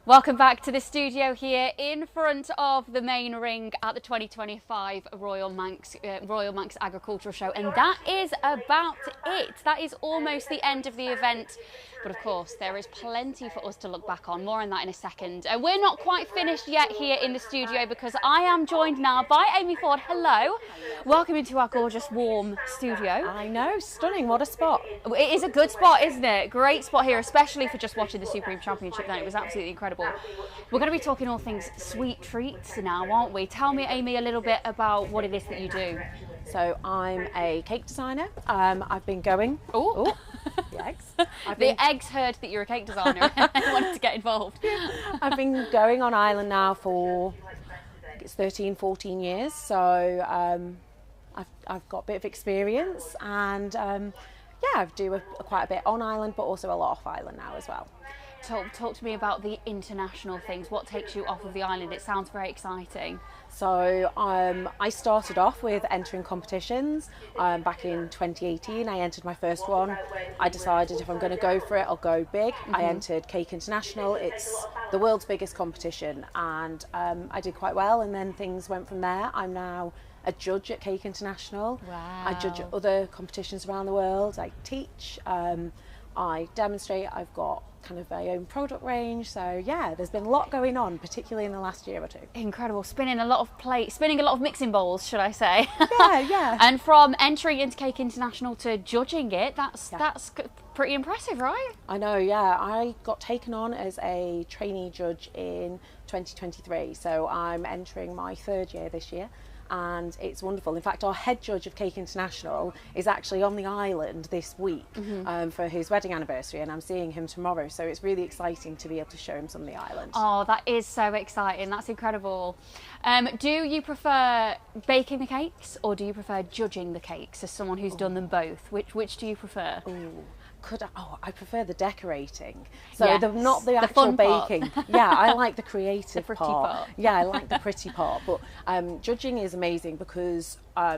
Welcome back to the studio here in front of the main ring at the 2025 Royal Manx Agricultural Show, and that is about it. That is almost the end of the event, but of course there is plenty for us to look back on. More on that in a second. We're not quite finished yet here in the studio because I am joined now by Amy Ford. Hello. Welcome into our gorgeous warm studio. I know, stunning, what a spot. It is a good spot, isn't it? Great spot here, especially for just watching the Supreme Championship then. It was absolutely incredible. We're going to be talking all things sweet treats now, aren't we? Tell me, Amy, a little bit about what it is that you do. So I'm a cake designer. I've been going... Oh, the eggs. The eggs heard that you're a cake designer and wanted to get involved. I've been going on island now for, I think it's 13, 14 years. So I've got a bit of experience and yeah, I do quite a bit on island, but also a lot off island now as well. Talk to me about the international things. What takes you off of the island? It sounds very exciting. So I started off with entering competitions back in 2018. I entered my first one. I decided if I'm going to go for it, I'll go big. I entered Cake International. It's the world's biggest competition, and I did quite well, and then things went from there. I'm now a judge at Cake International. Wow. I judge at other competitions around the world. I teach, I demonstrate. I've got kind of my own product range, so yeah, there's been a lot going on, particularly in the last year or two. Incredible. Spinning a lot of mixing bowls, should I say. Yeah. And from entering into Cake International to judging it, that's pretty impressive, right? I know, yeah. I got taken on as a trainee judge in 2023, so I'm entering my third year this year. And it's wonderful. In fact, our head judge of Cake International is actually on the island this week for his wedding anniversary, and I'm seeing him tomorrow, so it's really exciting to be able to show him some of the island. Oh, that is so exciting. That's incredible. Do you prefer baking the cakes or do you prefer judging the cakes as someone who's done them both? Which do you prefer? I prefer the decorating. So yes, not the actual fun baking. Yeah, I like the creative pretty part. Yeah, I like the pretty part. But judging is amazing because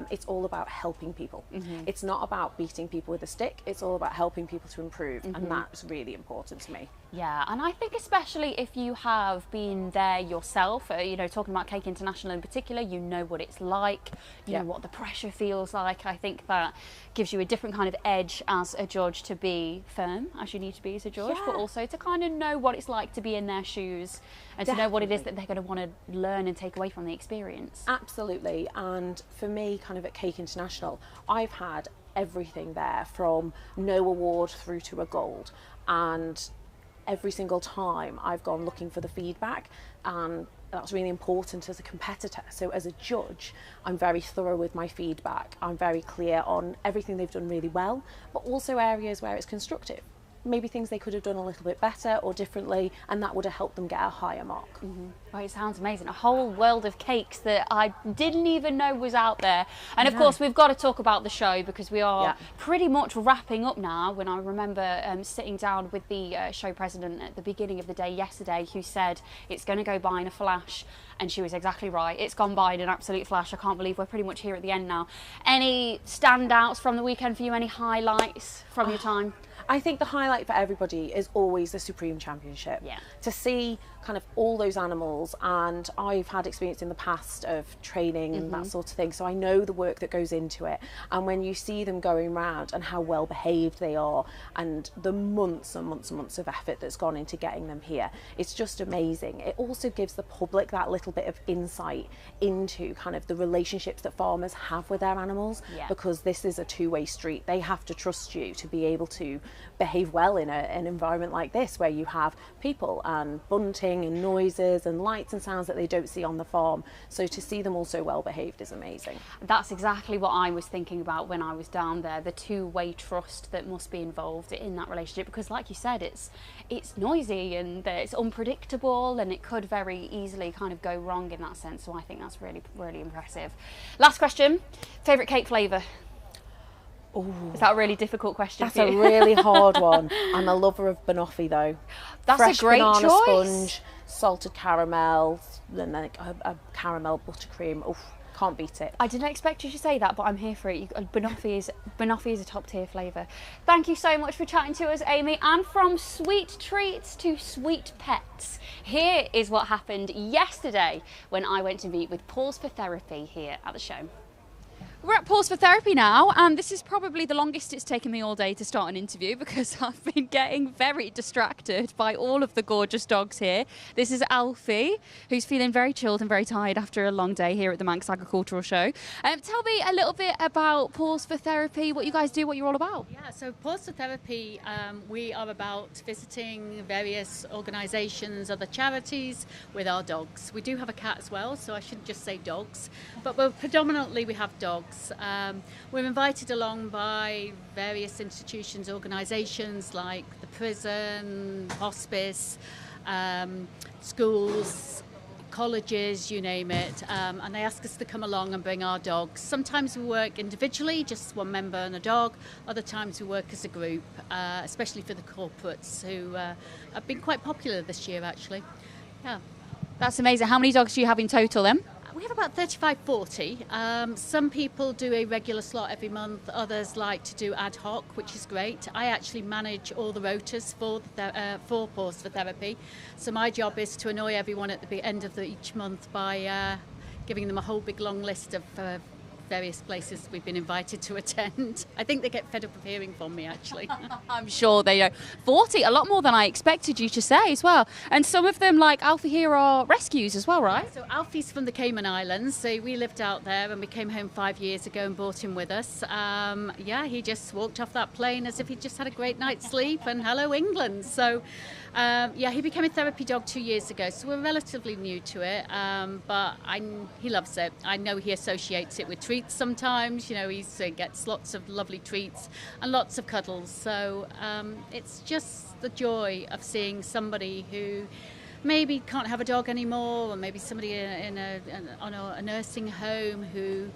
it's all about helping people. It's not about beating people with a stick. It's all about helping people to improve, and that's really important to me. Yeah, and I think especially if you have been there yourself, you know, talking about Cake International in particular, you know what it's like, you know what the pressure feels like. I think that gives you a different kind of edge as a judge to be firm, as you need to be as a judge, but also to kind of know what it's like to be in their shoes and to know what it is that they're going to want to learn and take away from the experience. Absolutely, and for me, kind of at Cake International, I've had everything there from no award through to a gold, and every single time I've gone looking for the feedback, and that's really important as a competitor. So as a judge, I'm very thorough with my feedback. I'm very clear on everything they've done really well, but also areas where it's constructive. Maybe things they could have done a little bit better or differently, and that would have helped them get a higher mark. Well, it sounds amazing. A whole world of cakes that I didn't even know was out there. And of course, we've got to talk about the show because we are pretty much wrapping up now. When I remember sitting down with the show president at the beginning of the day yesterday, who said it's going to go by in a flash. And she was exactly right. It's gone by in an absolute flash. I can't believe we're pretty much here at the end now. Any standouts from the weekend for you? Any highlights from your time? I think the highlight for everybody is always the Supreme Championship. Yeah. To see kind of all those animals, and I've had experience in the past of training and that sort of thing, so I know the work that goes into it. And when you see them going round and how well behaved they are, and the months and months and months of effort that's gone into getting them here, it's just amazing. It also gives the public that little bit of insight into kind of the relationships that farmers have with their animals, because this is a two-way street. They have to trust you to be able to behave well in an environment like this, where you have people and bunting and noises and lights and sounds that they don't see on the farm. So to see them all so well behaved is amazing. That's exactly what I was thinking about when I was down there, the two-way trust that must be involved in that relationship, because like you said, it's noisy and it's unpredictable, and it could very easily kind of go wrong in that sense. So I think that's really, really impressive. Last question, favourite cake flavour? Ooh. Is that a really difficult question? That's a really hard one. I'm a lover of banoffee though. That's fresh a great banana choice. Sponge, salted caramel, then like a caramel buttercream. Oof, Can't beat it. I didn't expect you to say that, but I'm here for it. Banoffee is a top tier flavour. Thank you so much for chatting to us, Amy. And from sweet treats to sweet pets, here is what happened yesterday when I went to meet with Pause for Therapy here at the show. We're at Pause for Therapy now, and this is probably the longest it's taken me all day to start an interview because I've been getting very distracted by all of the gorgeous dogs here. This is Alfie, who's feeling very chilled and very tired after a long day here at the Manx Agricultural Show. Tell me a little bit about Pause for Therapy, what you guys do, what you're all about. Yeah, so Pause for Therapy, we are about visiting various organisations, other charities with our dogs. We do have a cat as well, so I shouldn't just say dogs, but predominantly we have dogs. We're invited along by various institutions, organisations like the prison, hospice, schools, colleges, you name it, and they ask us to come along and bring our dogs. Sometimes we work individually, just one member and a dog. Other times we work as a group, especially for the corporates who have been quite popular this year actually. Yeah. That's amazing. How many dogs do you have in total then? We have about 35, 40. Some people do a regular slot every month. Others like to do ad hoc, which is great. I actually manage all the rotas for Pause for Therapy. So my job is to annoy everyone at the end of each month by giving them a whole big long list of various places we've been invited to attend. I think they get fed up of hearing from me actually. I'm sure they do. 40, a lot more than I expected you to say as well. And some of them, like Alfie here, are rescues as well, right? So Alfie's from the Cayman Islands, so we lived out there and we came home 5 years ago and brought him with us. Yeah, he just walked off that plane as if he'd just had a great night's sleep and hello England. So yeah, he became a therapy dog 2 years ago, so we're relatively new to it, but he loves it. I know he associates it with treats sometimes, you know, he gets lots of lovely treats and lots of cuddles, so it's just the joy of seeing somebody who maybe can't have a dog anymore, or maybe somebody on a nursing home who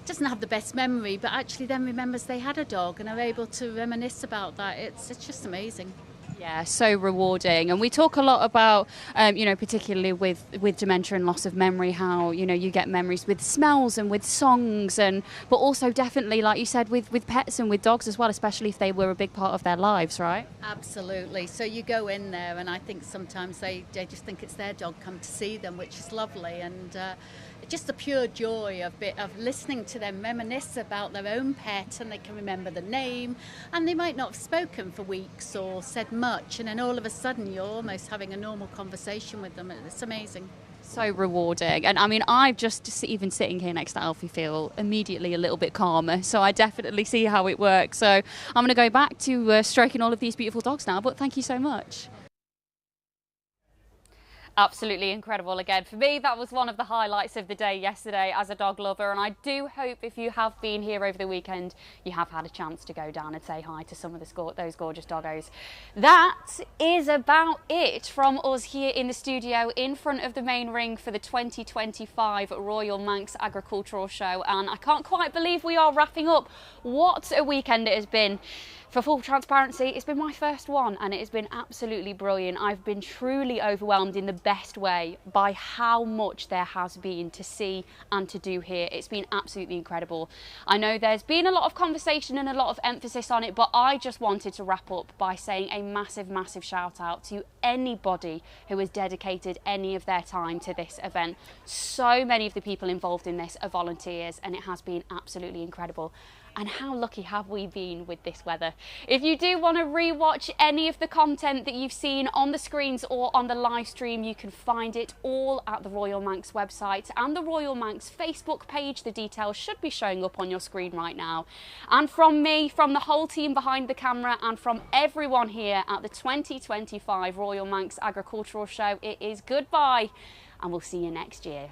doesn't have the best memory but actually then remembers they had a dog and are able to reminisce about that. It's just amazing. Yeah, so rewarding. And we talk a lot about, you know, particularly with dementia and loss of memory, how, you know, you get memories with smells and with songs, but also definitely, like you said, with pets and with dogs as well, especially if they were a big part of their lives, right? Absolutely. So you go in there and I think sometimes they just think it's their dog come to see them, which is lovely. And just the pure joy of listening to them reminisce about their own pet, and they can remember the name, and they might not have spoken for weeks or said much, and then all of a sudden you're almost having a normal conversation with them. It's amazing. So rewarding. And I mean, I've just even sitting here next to Alfie feel immediately a little bit calmer, so I definitely see how it works. So I'm going to go back to stroking all of these beautiful dogs now, but thank you so much. Absolutely incredible. Again, for me, that was one of the highlights of the day yesterday as a dog lover, and I do hope if you have been here over the weekend, you have had a chance to go down and say hi to some of those gorgeous doggos. That is about it from us here in the studio in front of the main ring for the 2025 Royal Manx Agricultural Show, and I can't quite believe we are wrapping up. What a weekend it has been. For full transparency, it's been my first one and it has been absolutely brilliant. I've been truly overwhelmed in the best way by how much there has been to see and to do here. It's been absolutely incredible. I know there's been a lot of conversation and a lot of emphasis on it, but I just wanted to wrap up by saying a massive, massive shout out to anybody who has dedicated any of their time to this event. So many of the people involved in this are volunteers and it has been absolutely incredible. And how lucky have we been with this weather? If you do want to rewatch any of the content that you've seen on the screens or on the live stream, you can find it all at the Royal Manx website and the Royal Manx Facebook page. The details should be showing up on your screen right now. And from me, from the whole team behind the camera, and from everyone here at the 2025 Royal Manx Agricultural Show, it is goodbye, and we'll see you next year.